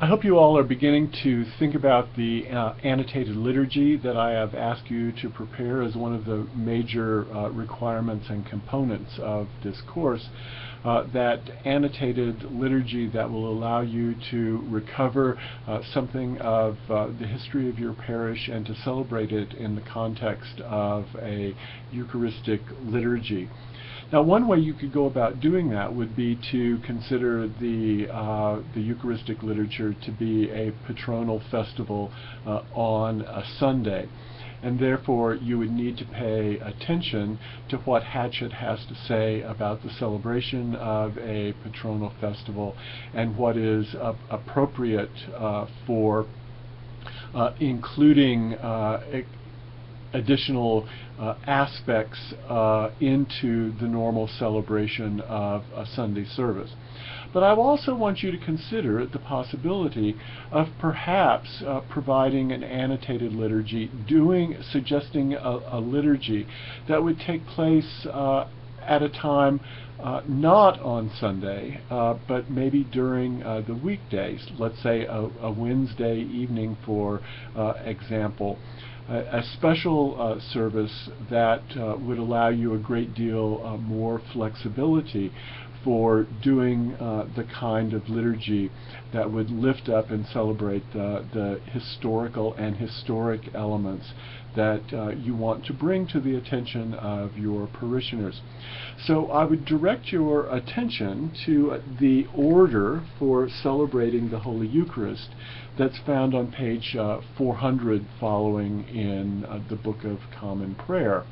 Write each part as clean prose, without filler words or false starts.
I hope you all are beginning to think about the annotated liturgy that I have asked you to prepare as one of the major requirements and components of this course. That annotated liturgy that will allow you to recover something of the history of your parish and to celebrate it in the context of a Eucharistic liturgy. Now, one way you could go about doing that would be to consider the Eucharistic liturgy to be a patronal festival on a Sunday. And therefore, you would need to pay attention to what Hatchett has to say about the celebration of a patronal festival and what is appropriate for including additional aspects into the normal celebration of a Sunday service. But I also want you to consider the possibility of perhaps providing an annotated liturgy, suggesting a liturgy that would take place at a time not on Sunday, but maybe during the weekdays, let's say a Wednesday evening, for example. A special service that would allow you a great deal more flexibility for doing the kind of liturgy that would lift up and celebrate the historical and historic elements that you want to bring to the attention of your parishioners. So I would direct your attention to the order for celebrating the Holy Eucharist that's found on page 400 following in the Book of Common Prayer.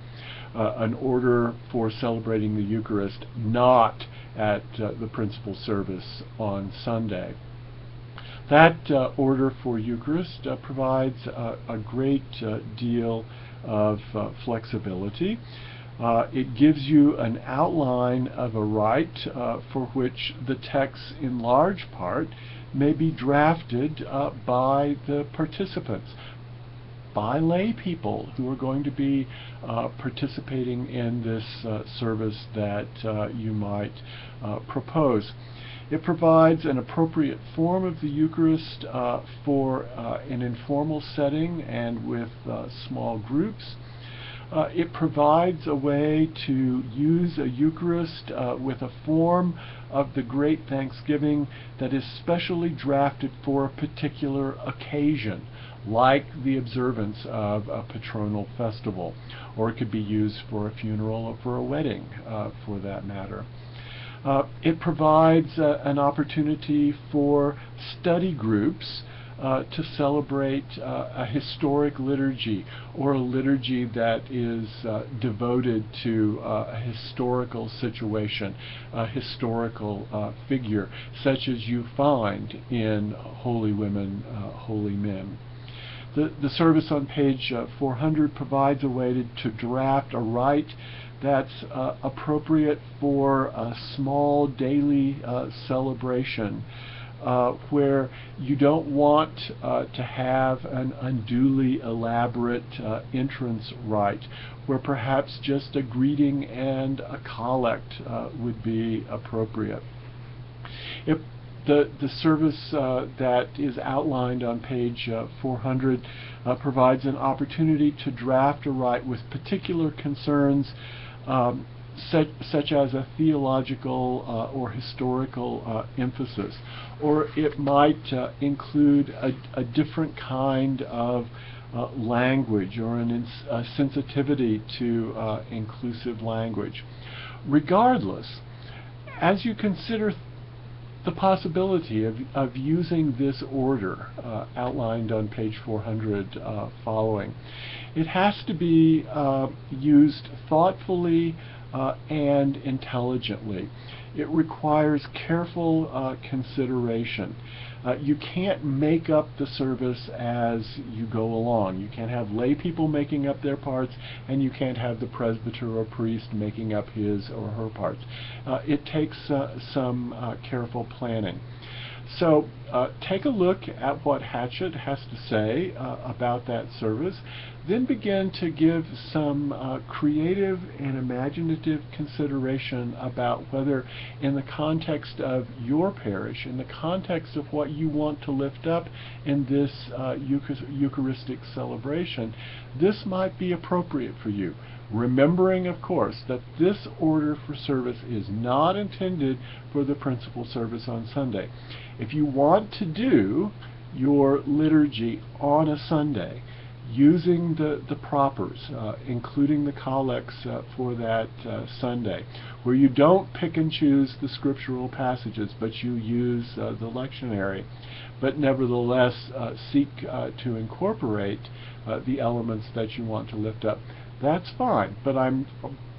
An order for celebrating the Eucharist not at the principal service on Sunday. That order for Eucharist provides a great deal of flexibility. It gives you an outline of a rite for which the text in large part may be drafted by the participants, by lay people who are going to be participating in this service that you might propose. It provides an appropriate form of the Eucharist for an informal setting and with small groups. It provides a way to use a Eucharist with a form of the Great Thanksgiving that is specially drafted for a particular occasion, like the observance of a patronal festival, or it could be used for a funeral or for a wedding, for that matter. It provides an opportunity for study groups to celebrate a historic liturgy, or a liturgy that is devoted to a historical situation, a historical figure, such as you find in Holy Women, Holy Men. The service on page 400 provides a way to draft a rite that's appropriate for a small daily celebration, where you don't want to have an unduly elaborate entrance rite, where perhaps just a greeting and a collect would be appropriate. The service that is outlined on page 400 provides an opportunity to draft a rite with particular concerns, such as a theological or historical emphasis, or it might include a different kind of language, or a sensitivity to inclusive language. Regardless, as you consider the possibility of using this order outlined on page 400 following, it has to be used thoughtfully and intelligently. It requires careful consideration. You can't make up the service as you go along. You can't have lay people making up their parts, and you can't have the presbyter or priest making up his or her parts. It takes some careful planning. So take a look at what Hatchett has to say about that service, then begin to give some creative and imaginative consideration about whether, in the context of your parish, in the context of what you want to lift up in this Eucharistic celebration, this might be appropriate for you. Remembering, of course, that this order for service is not intended for the principal service on Sunday. If you want to do your liturgy on a Sunday, using the propers, including the collects for that Sunday, where you don't pick and choose the scriptural passages, but you use the lectionary, but nevertheless seek to incorporate the elements that you want to lift up, that's fine. But I'm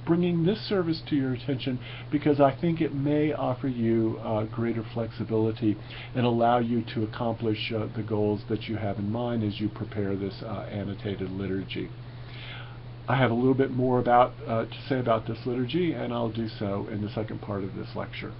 bringing this service to your attention because I think it may offer you greater flexibility and allow you to accomplish the goals that you have in mind as you prepare this annotated liturgy. I have a little bit more to say about this liturgy, and I'll do so in the second part of this lecture.